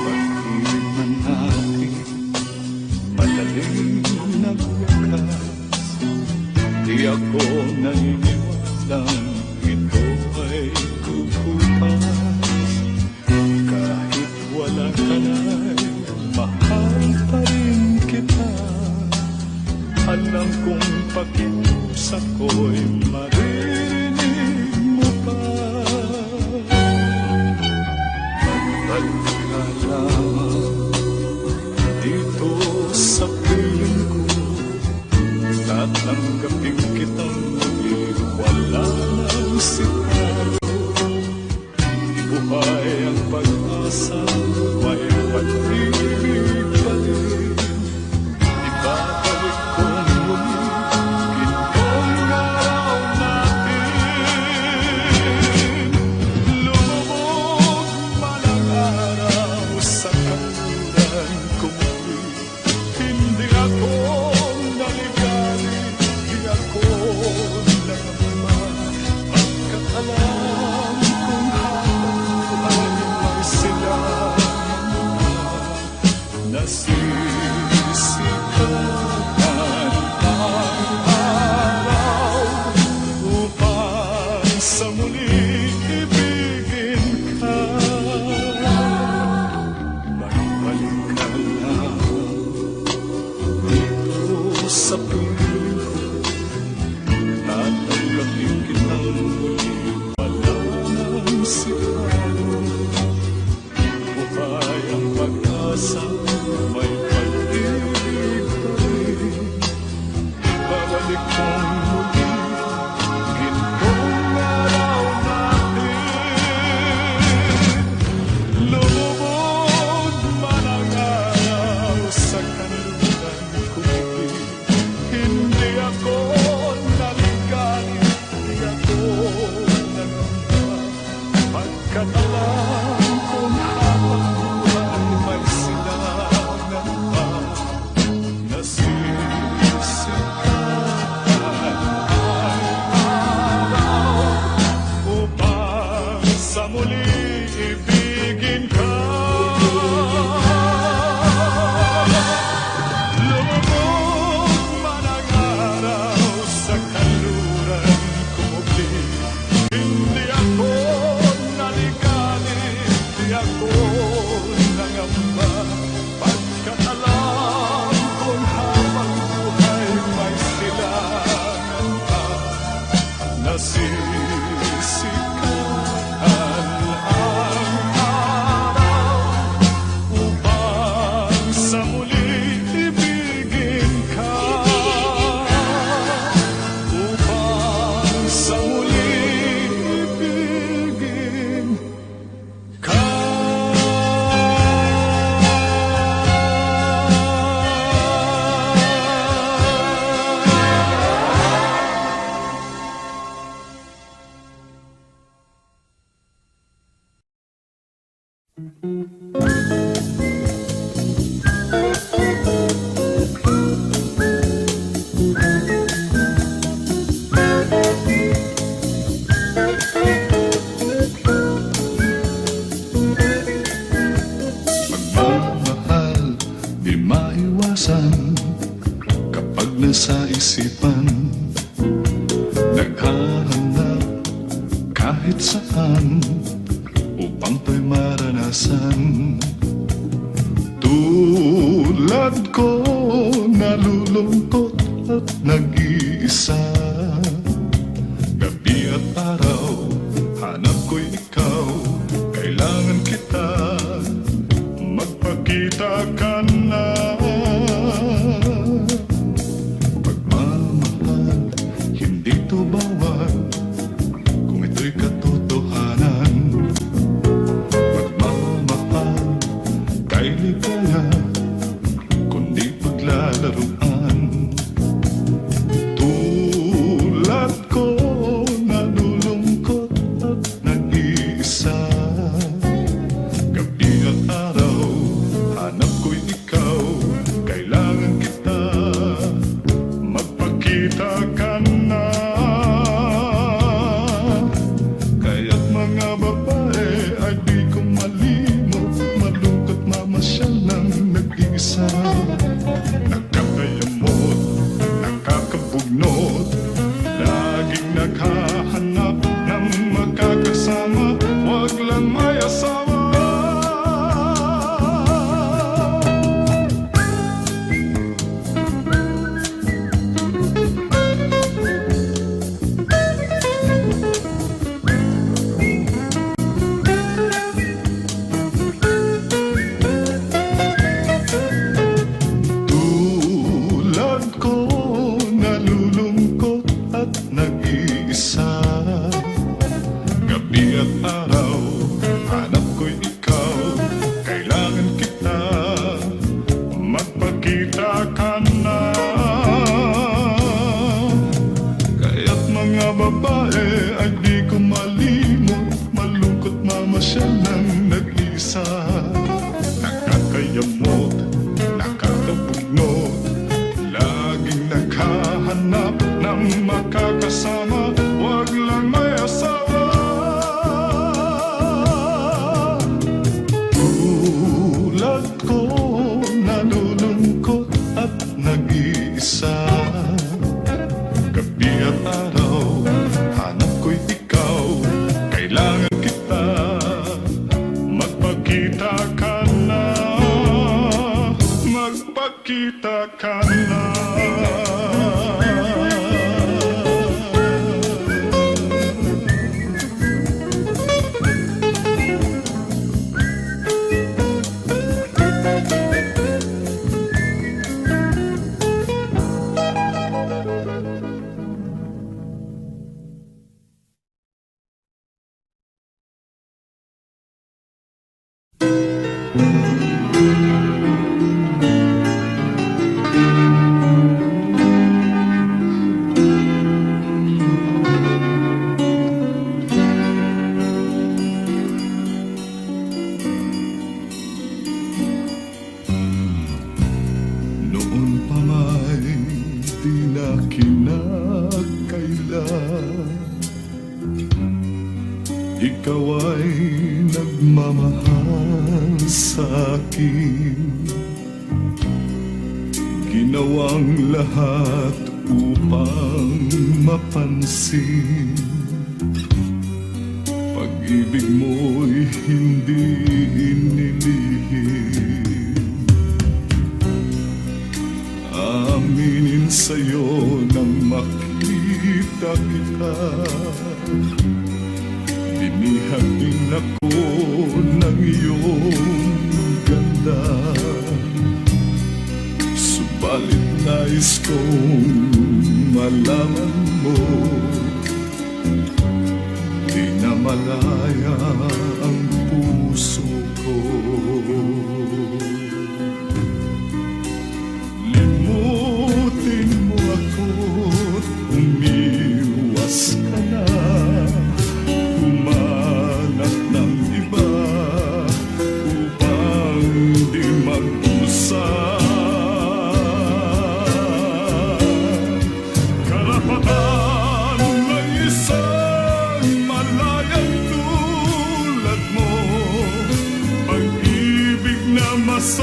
Pag-ibig man natin malalim nagwakas, di ako naniniwalang ito ay kukupas. Kahit wala ka na'y mahal pa rin kita. Alam kong pag-iusap ko'y maririnig mo pa. Balik ka lamang dito sa piling ko, tatanggapin kitang muli, wala nang siguro. Buhay ang pag-asa, may pag-ibig pa rin. Ibabalik ko muli gintong araw natin. Lumubog man ang araw sa kanluran ko muli. Hindi ako naligalig, di ako naman. Pagkaalam kung habang buhay may sila nasisikat ang araw upang sa muli ibigin ka. Magbalik ka lang dito sa piling ko, tatanggapin kitang muli, wala nang siguro. Buhay ang pag-asa, may pag-ibig pa rin. Babalik mong muli gintong araw natin. Lumubog man ang araw sa kanluran ko muli. Hindi maiwasan kapag nasa isipan. Naghahanap kahit saan upang to'y maranasan. Tulad ko, nalulungkot at nag-iisa. Gabi at araw, hanap ko'y ikaw. Kailangan kita, magpakita ka na. Pagmamahal, hindi to bawal kung ito'y katotohanan. Pagmamahal, kay ligaya, kundi paglalaruan. Tulad ko, nalulungkot at nag-iisa. Gabi at araw, hanap ko'y ikaw. Kailangan kita, magpakita ka na. Kaya't mga babae ay di ko malimot, malungkot mamasyal ng nag-iisa. Nakakayamot, nakakabugnot, laging naghahanap ng makakasama. Wag lang may asawa. Tulad ko, nalulungkot at nag-iisa. Gabi at araw, hanap ko'y ikaw. Kailangan kita, magpakita ka na. Kaya't mga babae ay di ko malimot, malungkot mamasyal ng nag-iisa. Nakakayamot, nakakabugnot, laging naghahanap ng makakasama. Wag lang may asawa. Tulad ko, nalulungkot at nag-iisa. Gabi at araw, hanap ko'y ikaw. Kailangan kita, magpakita ka na. Magpakita ka na. Noon pa may di na kinakailan, ikaw ay nagmamahal sa akin. Ginawang lahat upang mapansin. Pag-ibig mo'y hindi inilihim. Aminin sa'yo nang makita kita. Binihag din ako ng iyong ganda. Subalit nais kong malaman mo, di na malaya ang puso ko. Limutin mo ako't umiwas ka na. Humanap ng iba upang di mag-usap. Karapatan ng isang malayang tulad mo, pag-ibig na mas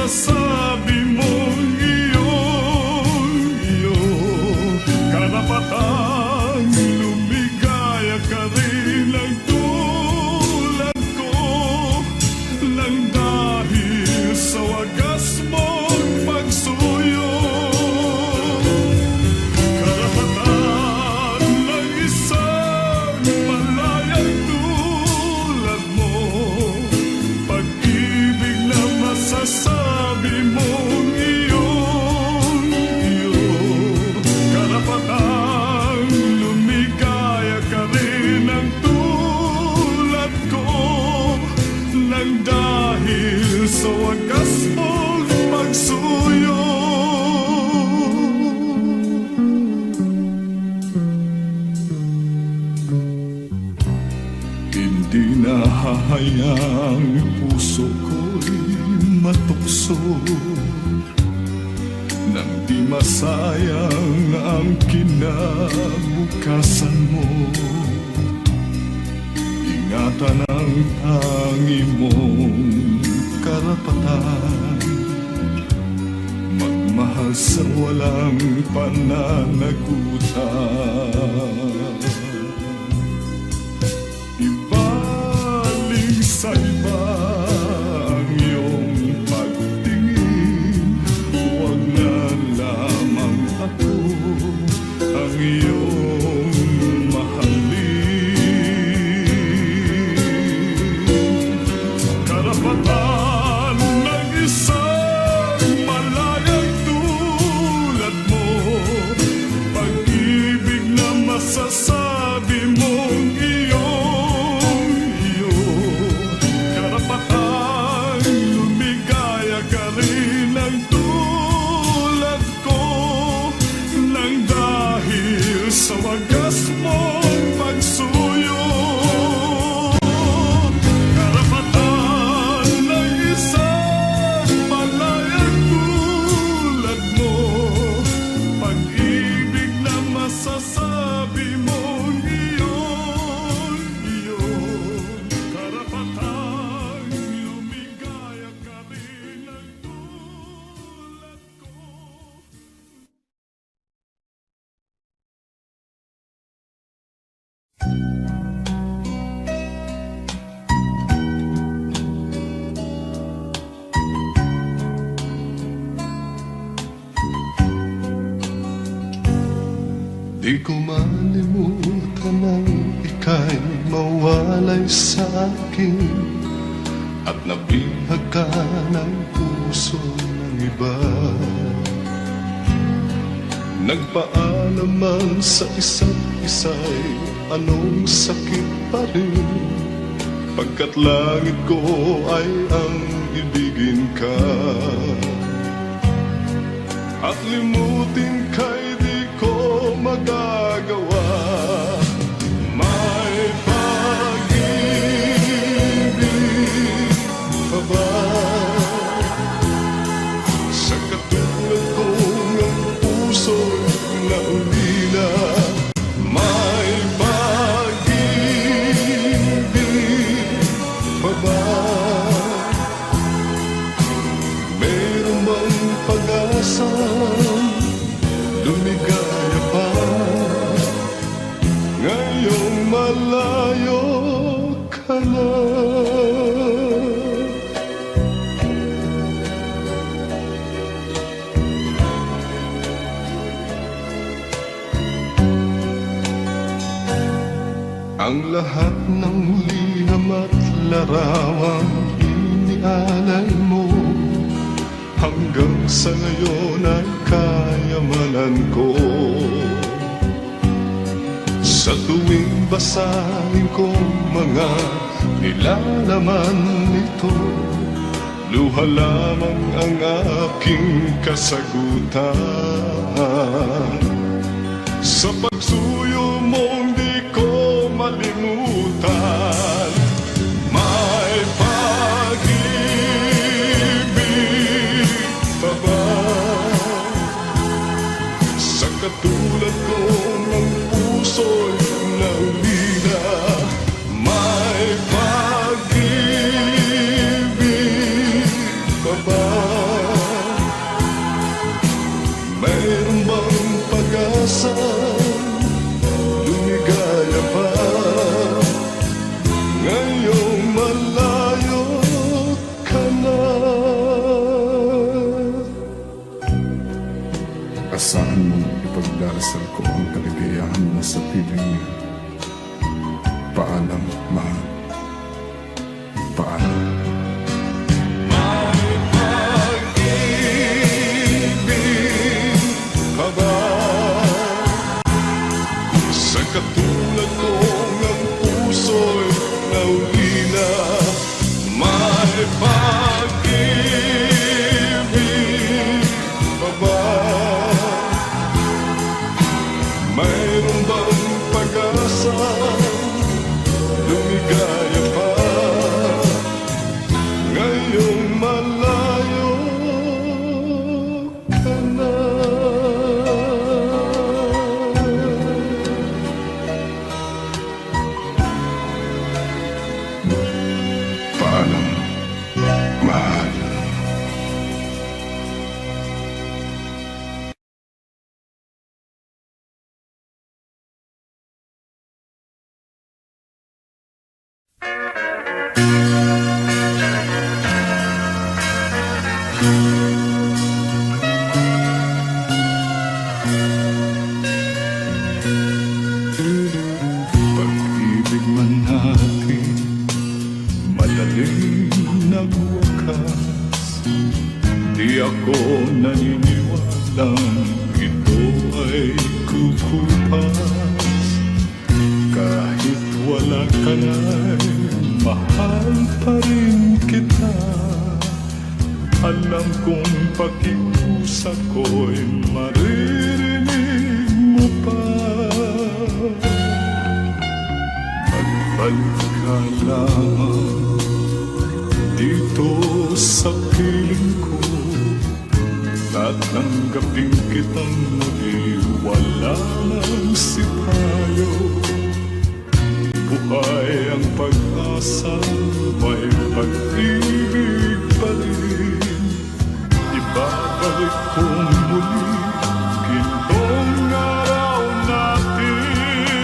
puso, nang di masayang ang kinabukasan mo. Ingatan ang tangi mong karapatan, magmahal sa walang pananagutan. Ibaling sa iba ang iyong pagtingin, huwag na lamang ako ang iyong mahalin. Karapatan ng isang malayang tulad mo, pag-ibig na masasabi mong sa wagas mong pagsuyo. Karapatan ng isang malayang tulad mo, pag-ibig na masasabi mong iyon. Karapatan lumigaya ka rin ng tulad ko. Di ko malimutan nang ika'y mawalay sa akin, at nabihag ka ng puso ng iba. Nagpaalam man sa isa't isa'y anong sakit pa rin, pagkat langit ko ay ang ibigin ka. At limutin ka'y di ko magagawa. May pag-ibig pa ba sa katulad kong ang puso'y naulila? May pag-ibig pa ba? Meron bang pag-asa? Lumigaya pa ngayong malayo ka na. Ang lahat ng liham at larawang inialay mo, hanggang sa ngayon ay kayamanan ko. Sa tuwing basahin kong mga nilalaman nito, luha lamang ang aking kasagutan. Sa pagsuyo mong di ko malimutan, may pag-ibig pa ba sa katulad kong ang puso'y naulila? May pag-ibig pa ba? Mayroon bang pag-asa? Lumigaya pa ngayong malayo ka na. Asahan mong ipagdarasal ko ang kaligayahan mo sa piling niya. Paalam, mahal. Paalam. May pag-ibig ka ba sa katulad kong ang puso'y naulila? May pag-ibig pa ba? Mayroon bang pag-asa? Lumigaya sana'y mahal pa rin kita. Alam kong pakiusap ko'y maririnig mo pa. Magbalik ka lamang dito sa piling ko, tatanggapin kitang muli, wala nang sipayo. Buhay ang pag-asa, may pag-ibig pa rin. Ibabalik kong muli gintong araw natin.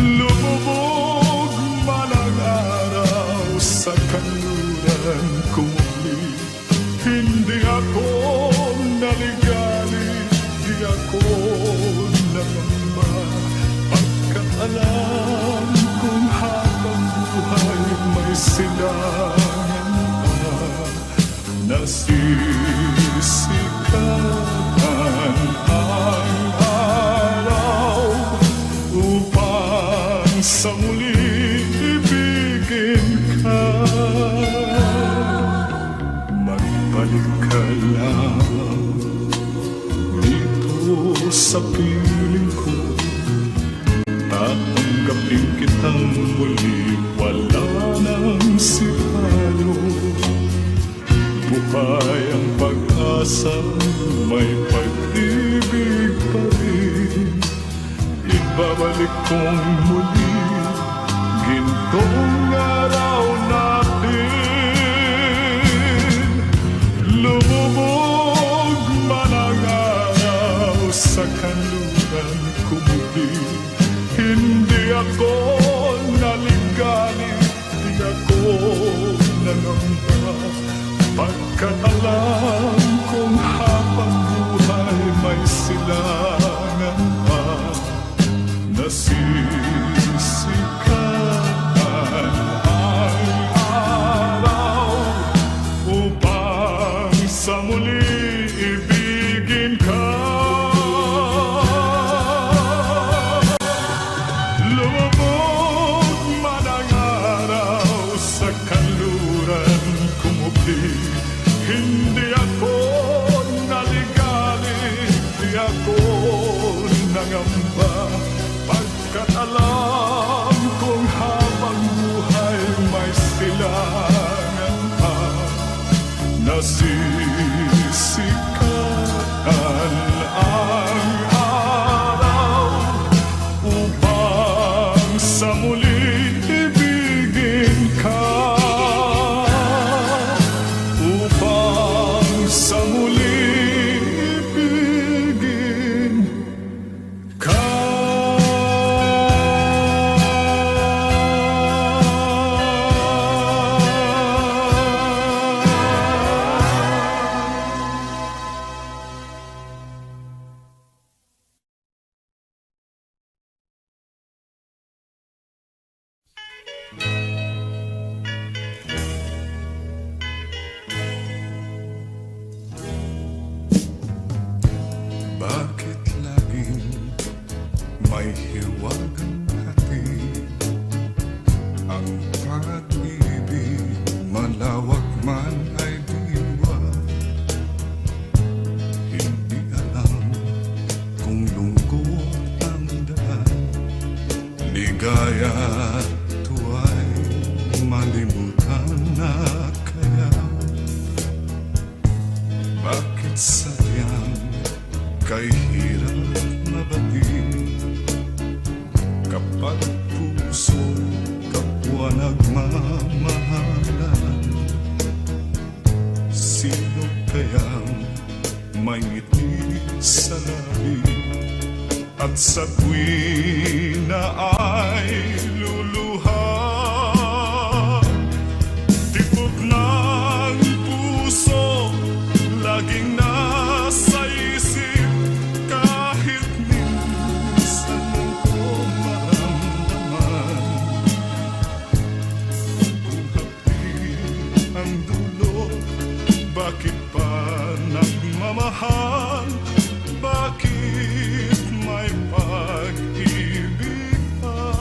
Lumubog man ang araw sa kanluran ko muli. Hindi ako naligali, di ako nangamba. Alam kong habang buhay may silangan pa, nasisikapan ang araw upang sa muli ibigin ka. Magbalik ka lang dito sa piling ko, tatanggapin kitang muli, wala nang sipayo. Buhay ang pag-asa, may pag-ibig pa rin. Ibabalik kong muli gintong araw natin. Lumubog man ang araw sa kanluran ko muli. Hindi ako naligali, di ako nangamba. Pagkat alam kong habang buhay may silangan pa, nasisikapan ang araw upang sa muli ibigin ka. Lumubog man ang araw sa kanluran ko muli. Hindi ako naligali, di ako nangamba. Pagkat alam kong habang buhay may silangan pa, nasisikapan ang araw upang sa muli ibigin ka. Upang sa muli ibigin ka. Bakit laging may hiwagang hati? Ang pag-ibig malawak man ay diwa. Hindi alam kung lungkot ang daan, ligaya at tuwa'y malimutan na kaya. Bakit sadyang kay hirap mabating kapag puso kapwa nagmamahalan? Sino kayang may ngiti sa labi at sa tuwina ay luluha? Tibok ng puso laging nasa isip, kahit minsan ko maramdaman. Kung hapdi ang dulo, bakit pa nagmamahal? Bakit may pag-ibig pa?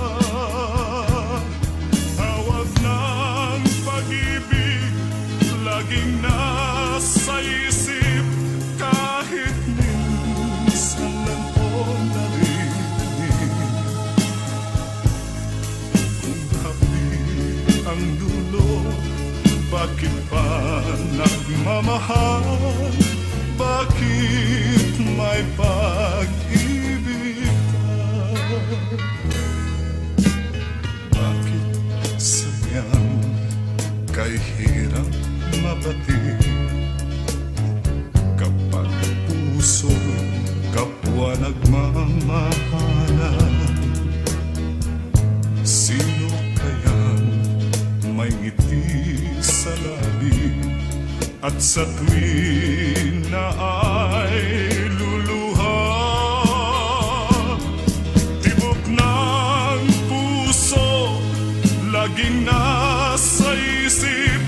bakit may pag-ibig ka? Bakit sadyang kay hirap mabatid kapag puso'y kapwa nagmamahalan? Sino kayang may ngiti sa labi at sa tuwin na ay luluha? Tibok ng puso laging nasa isip,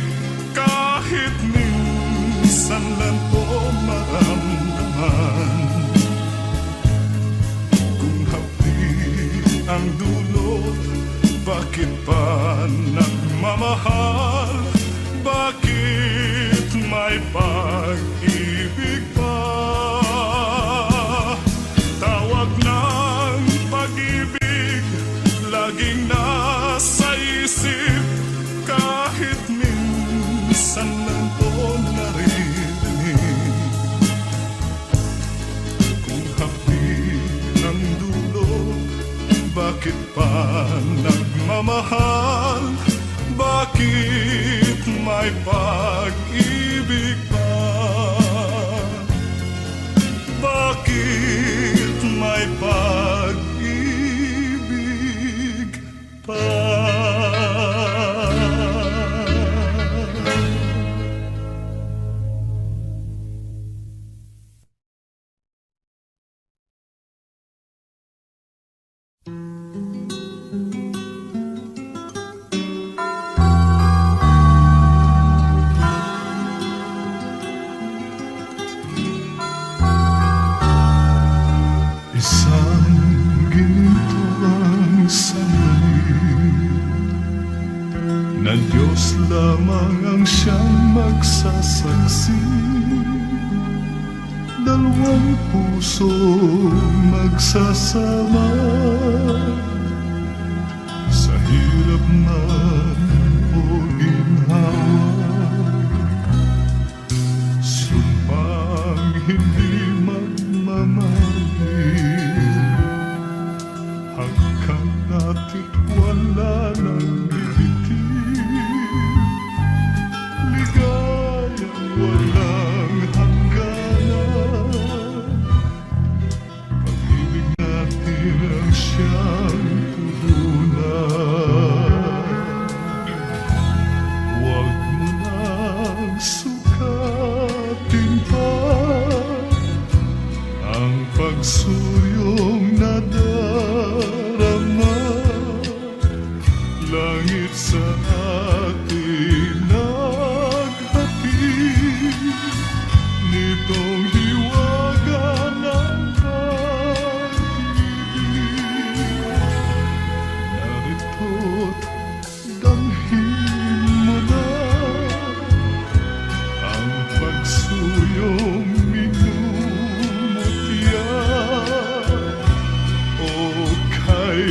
kahit minsan lang po maramdaman. Kung hapdi ang dulot, bakit pa nagmamahal? Bakit may pag-ibig pa? Tawag ng pag-ibig laging nasa isip, kahit minsan lang po naririnig. Kung hapdi ng dulo, bakit pa nagmamahal? Bakit may pag-ibig pa? Bakit may pag-ibig pa? Isang ginto ang sandali na Diyos lamang ang siyang magsasaksi. Dalawang puso magsasama, sa hirap man o ginhawa. Sumpang hindi magmamahal, hanggang natit wala nang bibitin. Ligayang walang hangganan, pag-ibig natin ang siyang puhunan. Huwag mo nang sukatin pa ang pagsuyong nadarama. Langit sa atin naghatid nitong hiwaga ng pag-ibig. Narito't damhin mo na ang pagsuyong minumutya. O kay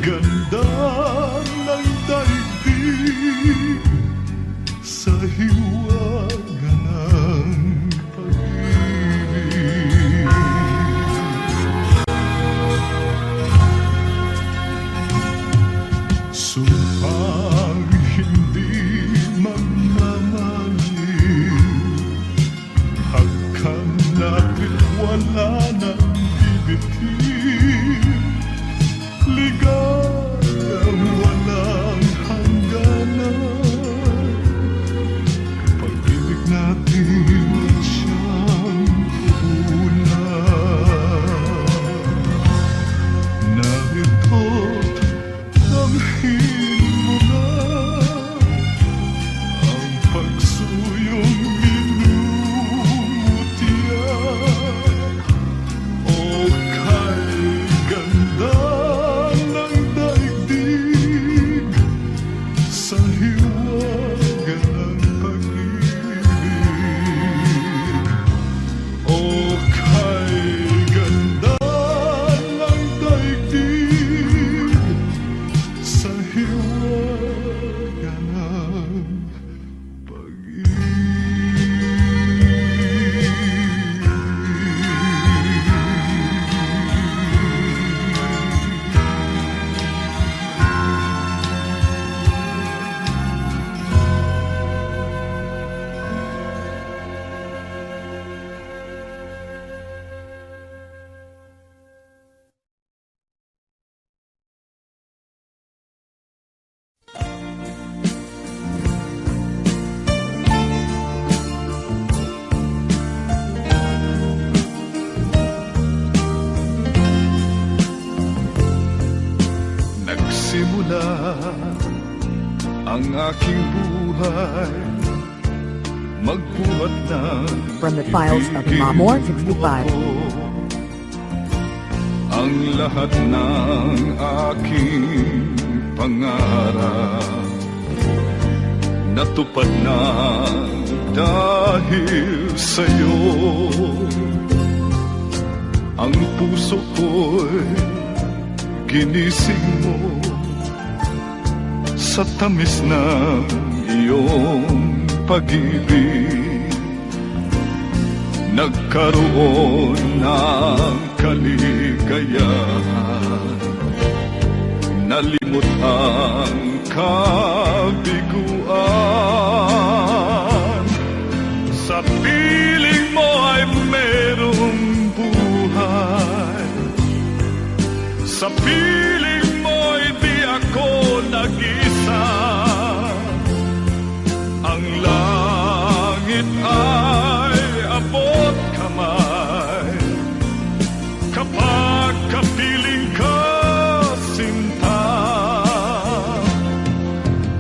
ganda ng daigdig, sa hiwaga ng pag-ibig. Sumpang hindi magmamahal, hanggang natin wala nang bibitin. Ligayang walang hangganan, pag-ibig natin siyang puhunan. Narito't damhin mo na ang pagsuyong minumutya. na ang aking buhay, magbuhat na From the files of Mamor 65. ang lahat ng aking pangarap natupad na dahil sa'yo. Ang puso ko'y ginising mo sa tamis ng iyong pag-ibig. Nagkaroon ng kaligayahan, nalimot ang kabiguan. Sa piling mo ay merong buhay, sa piling mo'y di ako nag-isa. Ang langit ay abot kamay kapag kapiling ka, sinta.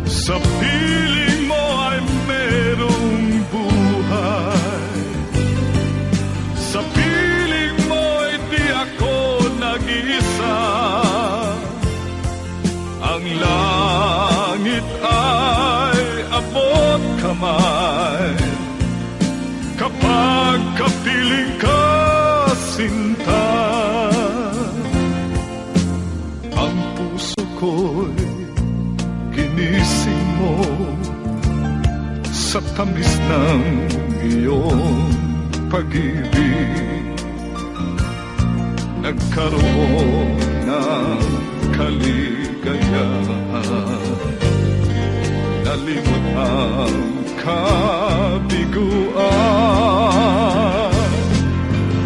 Sa piling mo ay merong buhay, sa piling mo'y di ako nag-isa. Ang langit ay abot kamay kapag kapiling ka, sinta. Ang puso ko'y ginising mo sa tamis ng iyong pag-ibig. Nagkaroon ng kaligayahan, nalimot ang kabiguan.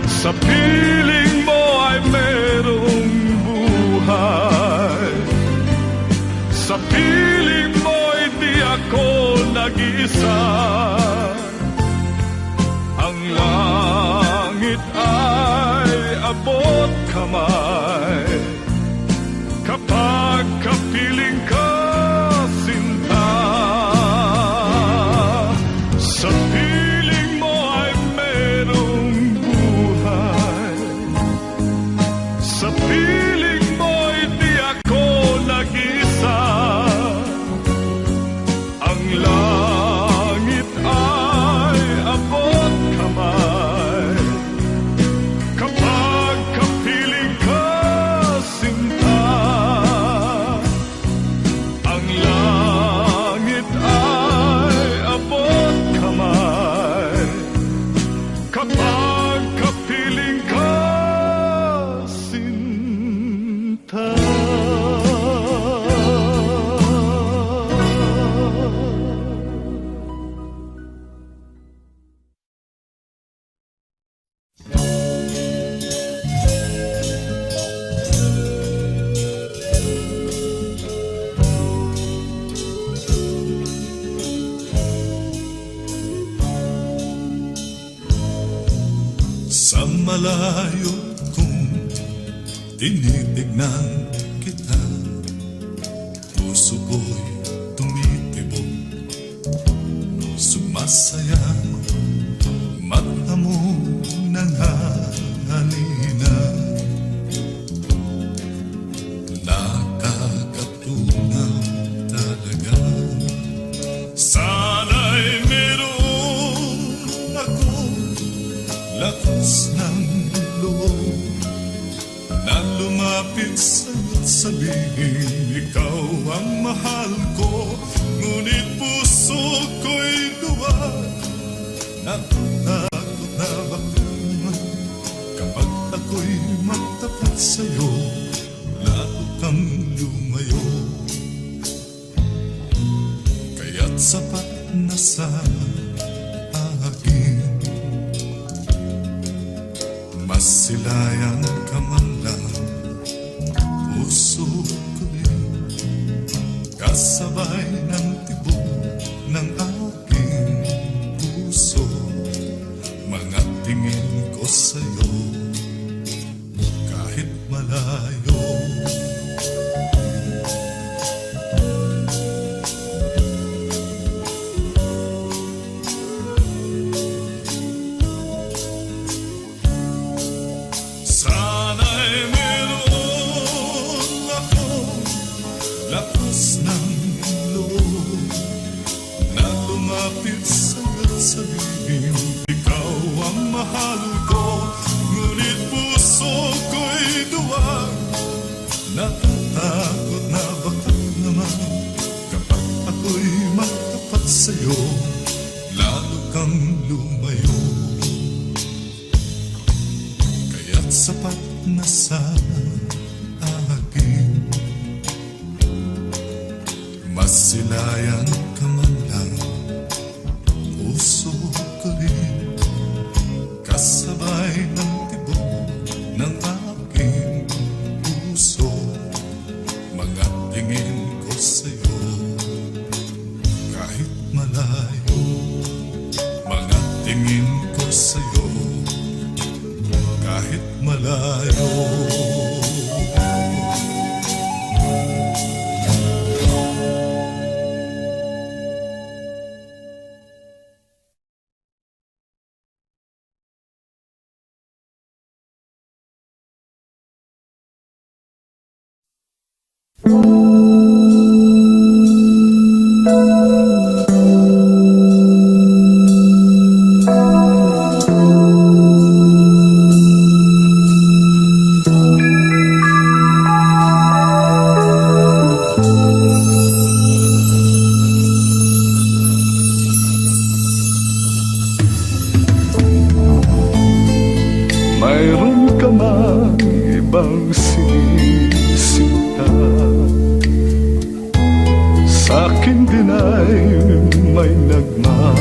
Sa piling mo ay merong buhay, sa piling mo'y di ako nag-isa. Ang langit ay abot kamay kapag kapiling ka, sinta. Sa piling mo ay merong buhay, sa piling mo'y di ako nag-isa. Ang langit ay abot kamay kapag kapiling ka, sinta. Ang langit ay abot kamay kapag kapiling ka, sinta. Sa malayo kong tinitignan kita, puso ko'y tumitibok, sumasaya, mata mo nanghalina. Nakakatunaw talaga, sana'y meron ako lakas ng loob na lumapit sa'yo't sabihin ikaw ang mahal ko. Ngunit puso ko'y duwag, natakot na baka kapag ako'y magtapat sa'yo, lalo kang lumayo. Kaya't sapat na sa akin, masilayan ka man lang, puso ko'y kasabay ng tibok ng aking puso. Mga tingin ko sa'yo kahit malayo, Bakit saya't sabihin ikaw ang mahal ko, ngunit puso ko'y duwag. Natatakot na baka naman kapag ako'y matapat sa'yo, lalo kang lumayo. Kaya't sapat na sa akin, masilayan ka man lang, puso ko rin, kasabay ng tibok ng aking puso. Mga tingin ko sa'yo, kahit malayo. Mga tingin ko sa'yo, kahit malayo. Mayroon ka mang ibang sinisita, sa'kin din ay may nagmamahal.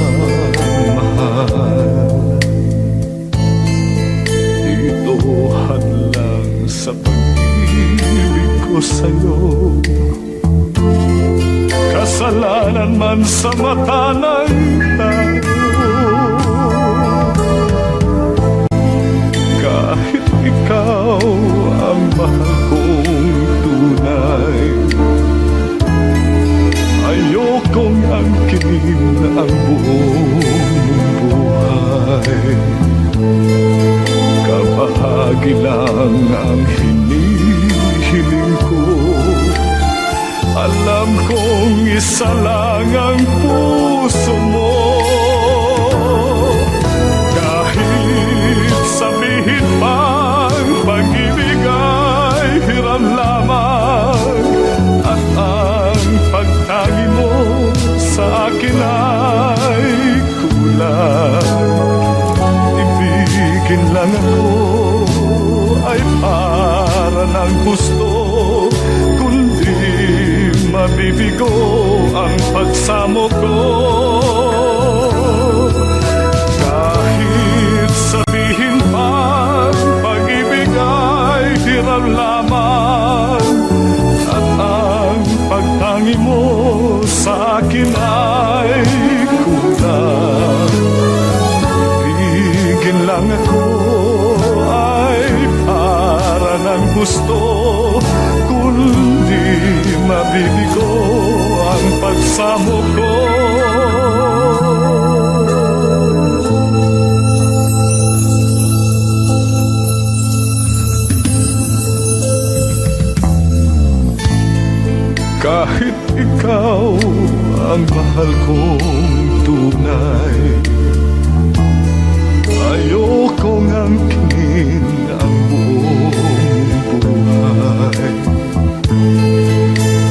Ito hadlang sa pag-ibig ko sa'yo, kasalanan man sa mata ng tao. Kahit ikaw ang mahal kong tunay, ayokong angkin ang buong buhay. Kabahagi lang ang hinihiling ko, alam kong isa lang ang puso mo. Kahit sabihin pang pag-ibig ay hiram lamang, at ang pagtangi mo sa akin ay kulang. Ibigin lang ako ay para ng gusto, kundi mabibigo ang pagsamo ko. Kahit sabihin pang pag-ibig ay hiram lamang, at ang pagtangi mo sa akin ay kulang. Ibigin lang ako ay para ng gusto, kundi mabibigo ang pagsamo ko. Kahit ikaw ang mahal kong tunay, ayokong angkin ang buong buhay.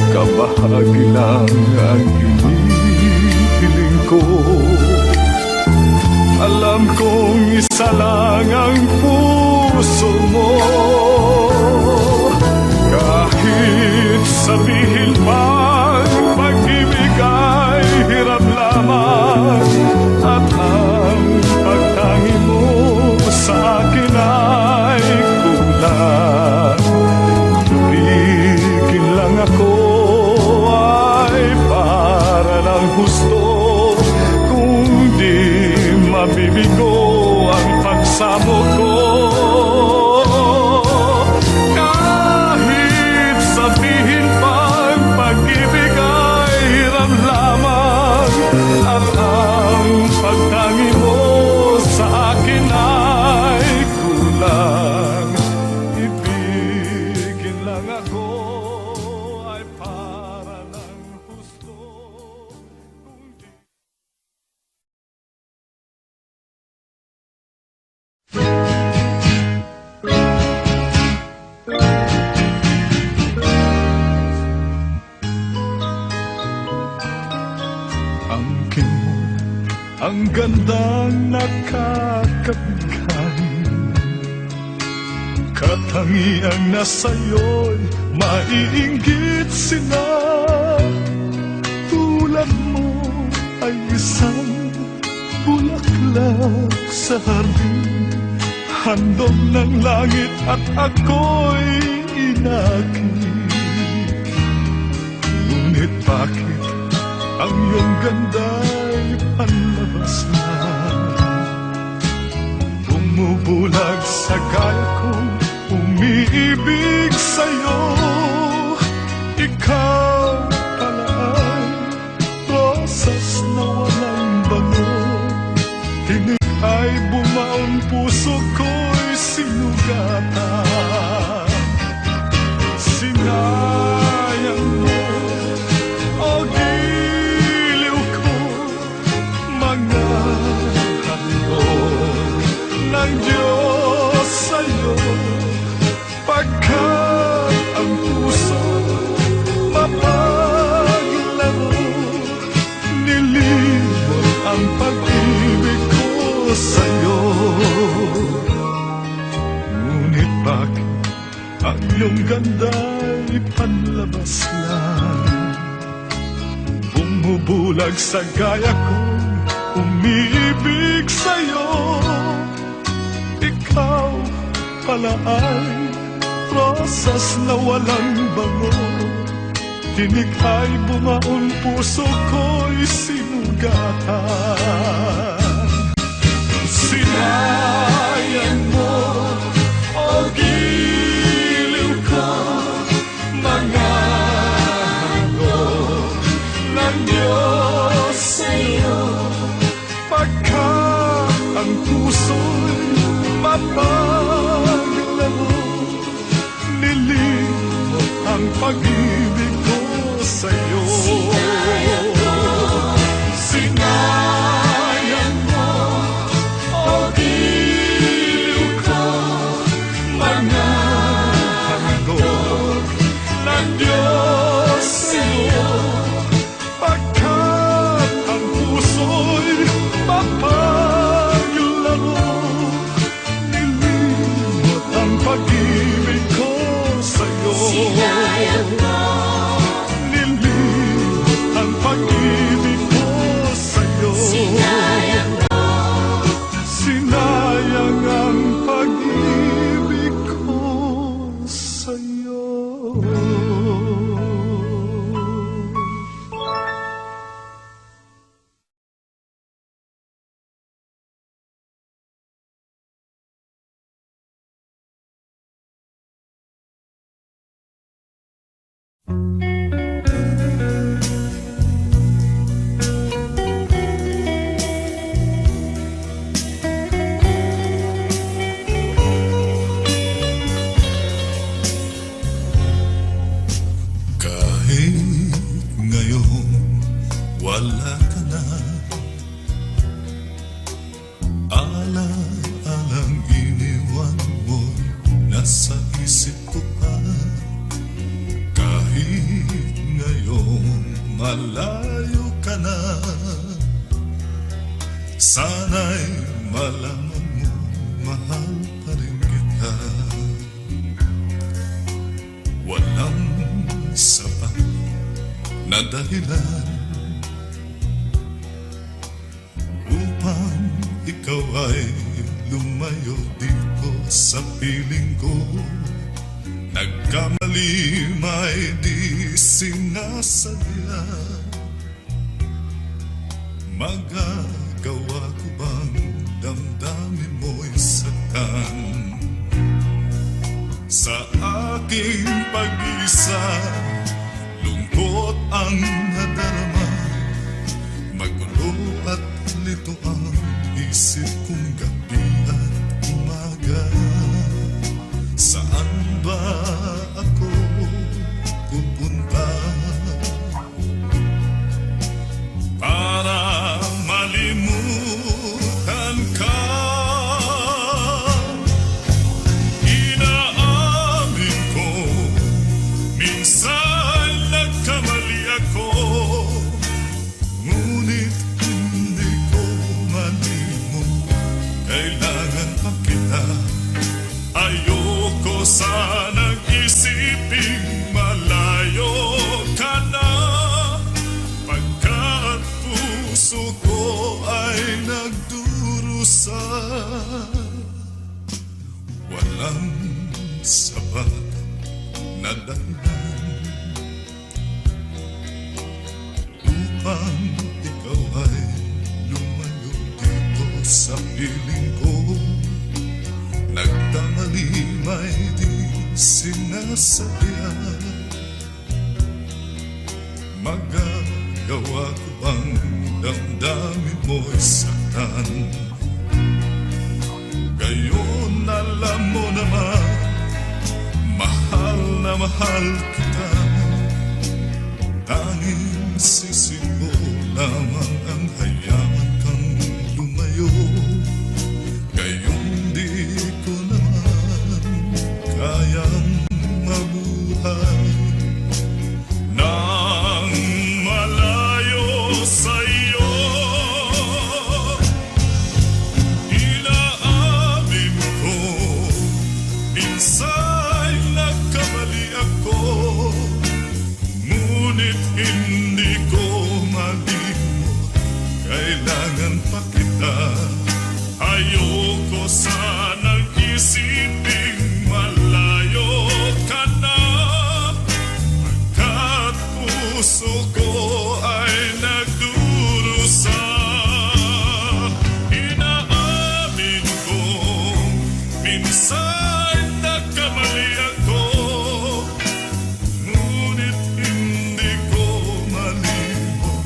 Kabahagi lang ang hinihiling ko, alam kong isa lang ang puso mo. Kahit sabihin pang pag-ibig ay hirap lamang, at ang pagtangi mo sa akin ay kulang. Ibigin lang ako ay para ng gusto, kundi mabibigo ang pagsamo ko. Kahit sabihin pang ang gandang nakakabigay. Katangiang na sa'yo'y maiinggit sila. Tulad mo ay isang bulaklak sa hardin, handog ng langit at ako'y inakit. Ngunit bakit ang iyong ganda'y panlabas na? Bumubulag sa kaya kong umiibig sa'yo. Ikaw pala ay rosas na walang bango. Tinig ay bumaon, puso ko'y sinugatan. Sinayang mo, o giliw ko, mga handog ng Diyos sa'yo. Pagkat ang puso mapaglaro, nilimot ang pag-ibig ko sa'yo. Ngunit bakit ang iyong ganda'y panlabas lang? Bumubulag sa gaya kong umiibig sa'yo. Ikaw pala ay rosas na walang bango. Tinig ay bumaon, puso ko'y sinugatan. Sinayang mo, o giliw ko, mga handog ng Diyos sa'yo. Pagkat ang puso'y mapaglaro, nilimot ang pag-ibig ko sa'yo. Sinayang mo, o giliw ko, mga handog ng Diyos sa'yo. Pagkat ang puso'y mapaglaro, nilimot ang pag-ibig ko sa'yo. Nilimot ang pag-ibig ko sa'yo. Sinayang ang pag-ibig ko sa'yo. Kahit ngayon wala ka na, ala-alang iniwan mo, nasa isip ko pa. Kahit ngayon malayo ka na, sana'y malaman mo, mahal pa rin kita. Walang sapat na dahilan upang ikaw ay lumayo dito sa piling ko. Nagkamali may di sinasadya. Magagawa ko bang damdamin mo'y saktan? Sa aking pag-isa, lungkot ang nadarama. Magulo at lito ang isip kong gabi at umaga. Saan ba ako pupunta para malimutan ka? Inaamin ko, minsan nagkamali ako, ngunit hindi ko walang sapat na dahilan upang ikaw ay lumayo dito sa piling ko. Nagtamali may di sinasadya. Magagawa ko bang damdamin mo'y saktan? Ngayon alam mo naman, mahal na mahal kita. Tanging sisi ko lamang ang hayaan kang lumayo. Ngayon di ko naman kayang mabuhay nang malayo sa'yo. Inaamin ko, minsan nagkamali ako, ngunit hindi ko malimot, kailangan pa kita. Ayoko sanang isiping malayo ka na, pagkat puso ko ay nagdurusa. Inaamin ko, minsan nagkamali ako, ngunit hindi ko malimot,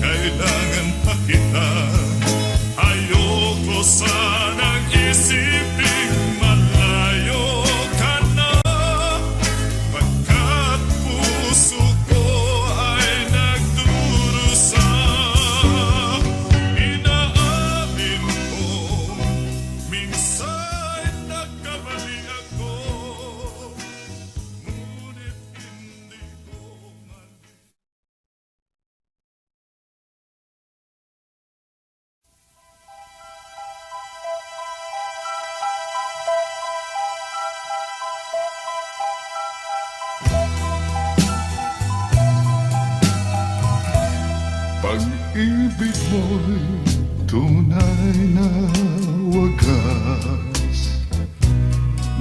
kailangan pa kita. Ayoko sanang isiping malayo ka na, pagkat puso ko ay nagdurusa. Inaamin ko, minsan nagkamali ako, ngunit hindi ko pag-ibig mo'y tunay na wagas,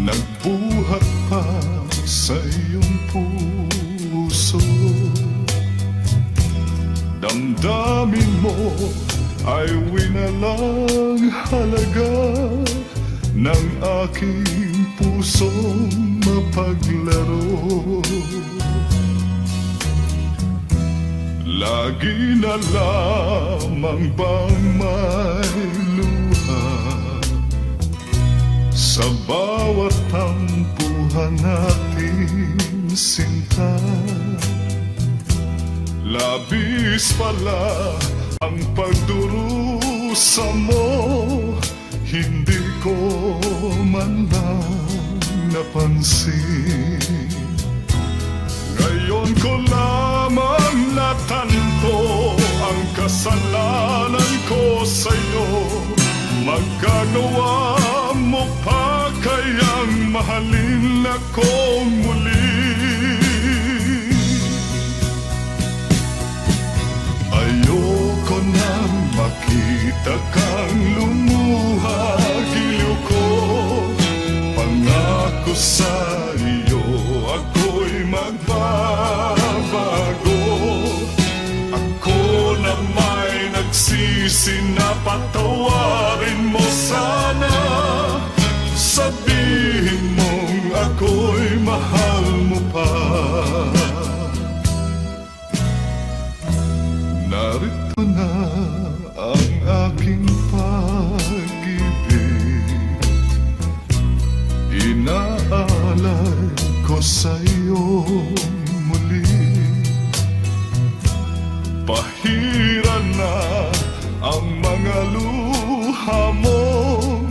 nagbuhat pa sa iyong puso. Damdamin mo ay winalang halaga ng aking pusong mapaglaro. Lagi na lamang bang may luha sa bawat tampuhan natin sinta? Labis pala ang pagdurusa mo, hindi ko man lang napansin. Ngayon ko lamang natanto ang kasalanan ko sa'yo. Magagawa mo pa kayang mahalin akong muli? Ayoko nang makita kang lumuha, giliw ko. Pangako sa iyo, ako'y magbabago. Ako na may nagsisi na patawarin mo sana. Sabihin mong ako'y mahal mo pa. Narito na ang aking pag-ibig, inaalay ko sa'yo muli. Pahiran na ang mga luha mong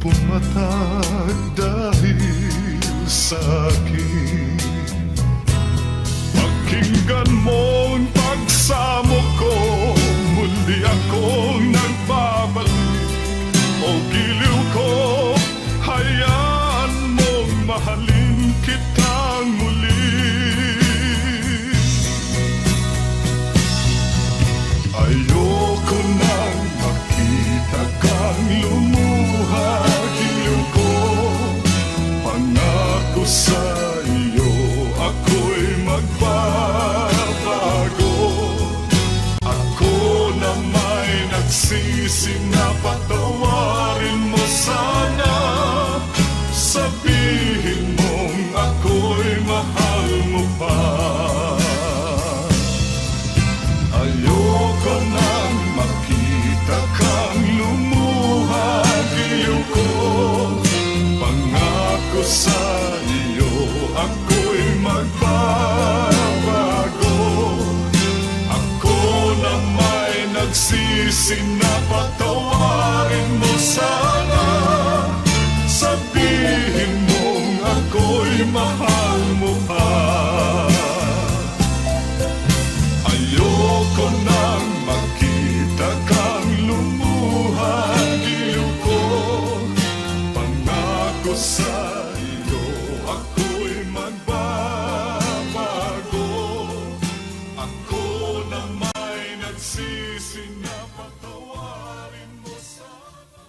pumatag dahil sa'kin. Pakinggan mo ang pagsamo ko, muli akong nagbabalik. O giliw ko, hayaan mong mahalin kitang muli. Ayoko nang makita kang lumuha, giliw ko. nagsisi na patawarin mo sana. Sabihin mong ako'y mahal mo pa. Ayoko nang makita kang lumuha, giliw ko. Pangako sa iyo, ako'y magbabago. Ako na may nagsisi na patawarin mo sana.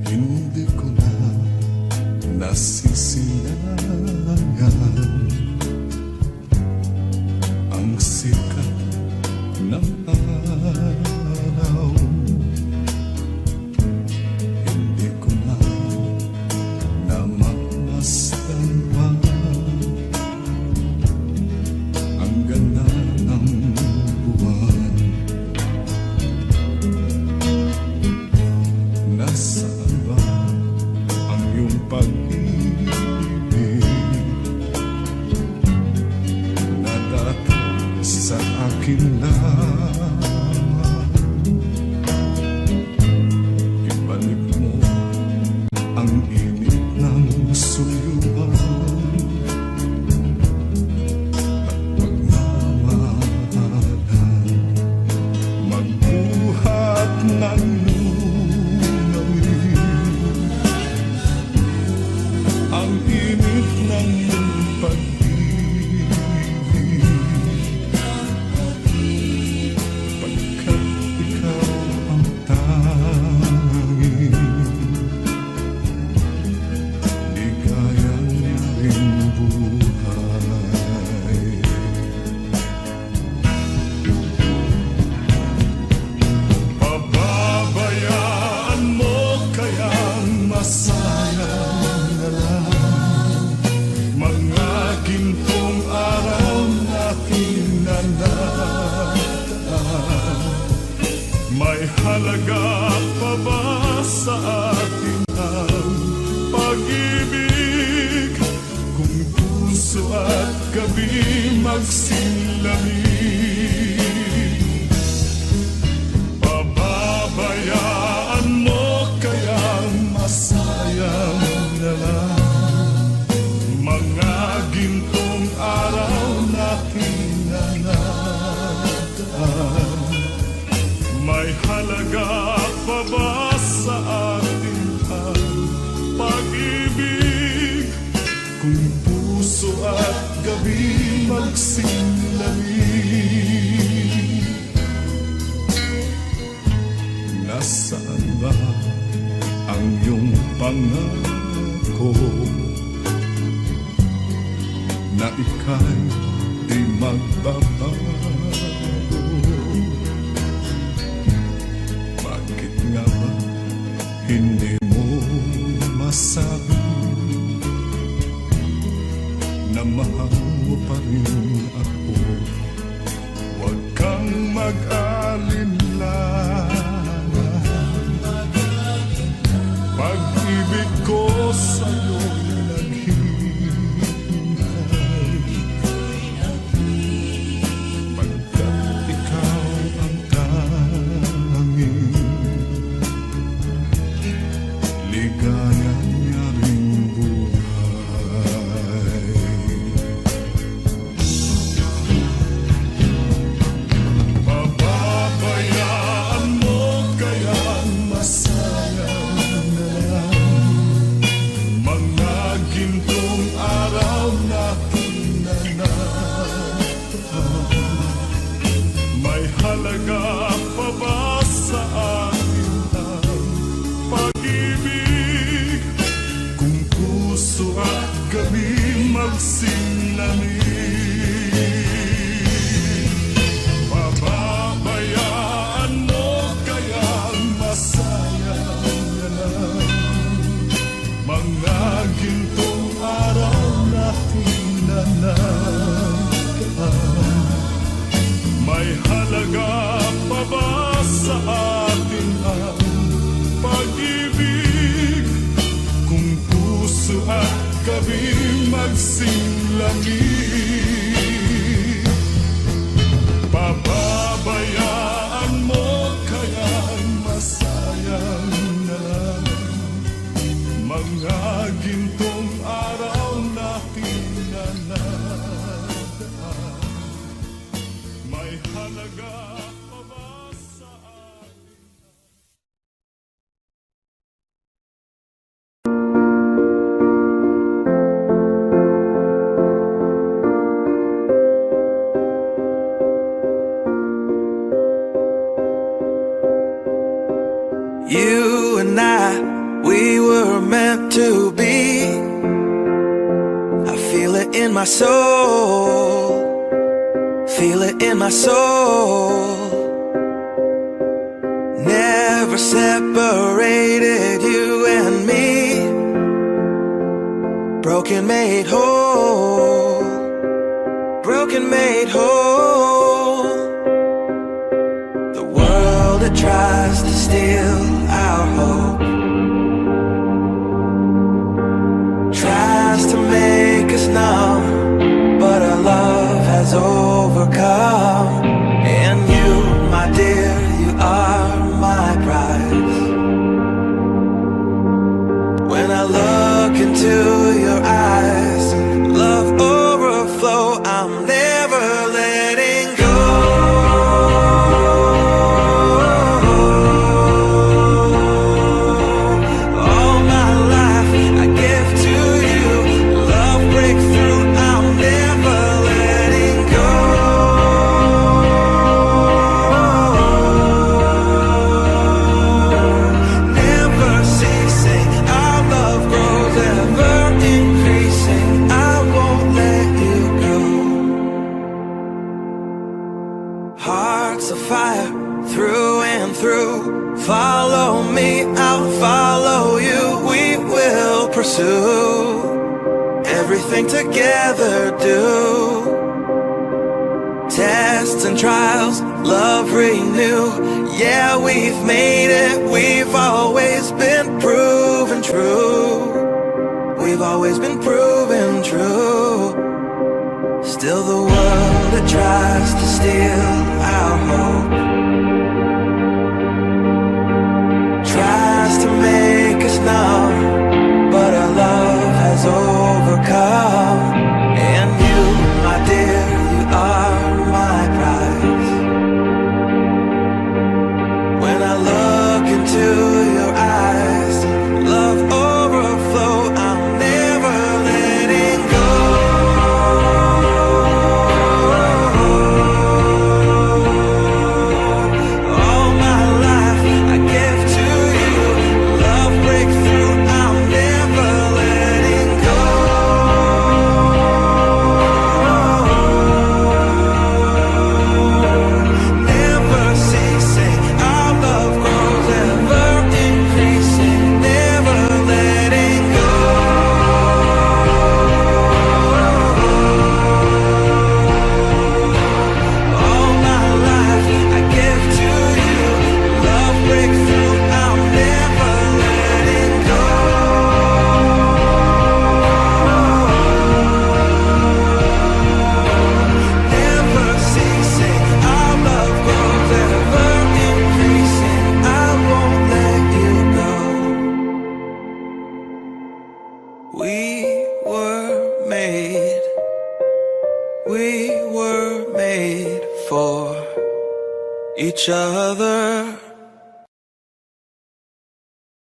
Hindi ko na nasisilayan ang sikat ng araw. Hindi ko na namamasdan pa ang ganda ng buwan. Nasaan ba ang iyong pag-ibig na dati sa akin lamang? Ibalik mo ang init ng suyuan at pagmamahalan, magbuhat ng ang init ng iyong pag-ibig, pagkat ikaw ang tanging ligayan niyang buhay. Pababayaan mo kayang masayang na lang mga gintong araw natin na nataan. May halaga pa ba sa atin ang pag-ibig kung puso at gabi magsilamig? Pababayaan mo kayang masayang na lang mga gintong araw natin na nataan. May halaga pa ba sa atin ang pag-ibig kung puso at gabi magsilamig? Nasaan ba ang iyong pangako na ika'y di magbabago? Bakit nga ba hindi mo masabi na mahal mo pa rin ako? Huwag kang mag-alinlangan, pag-ibig ko sa'yo naghihintay, pagkat ikaw ang tanging ligaya niya ring buhay. Pababayaan mo kayang masayang na lang mga gintong araw natin na nataan. May halaga pa ba sa atin ang pag-ibig kung puso at gabi magsilamig? Pababayaan mo kayang masayang na lang mga gintong araw natin na nataan. May halaga gabi magsilangin. Pababayaan mo kaya'y masayang na lang mga gintong araw natin na nadaan. May halaga pa ba sa atin? You and I, we were meant to be. I feel it in my soul, feel it in my soul. Never separated, you and me. Broken made whole, broken made whole. The world that tries to steal our hope tries to make us numb, but our love has overcome. And you, my dear, you are my prize. When I look into your eyes, love overflow, I'm never letting go. Hearts of fire through and through. Follow me, I'll follow you. We will pursue everything together, do tests and trials, love renew. Yeah, we've made it, we've always been proven true. We've always been proven true. Still the world that tries to steal our hope tries to make us numb, but our love has overcome. And you, my dear, you are my prize. When I look into your eyes, love overflow, I'm never letting go. We were made for each other.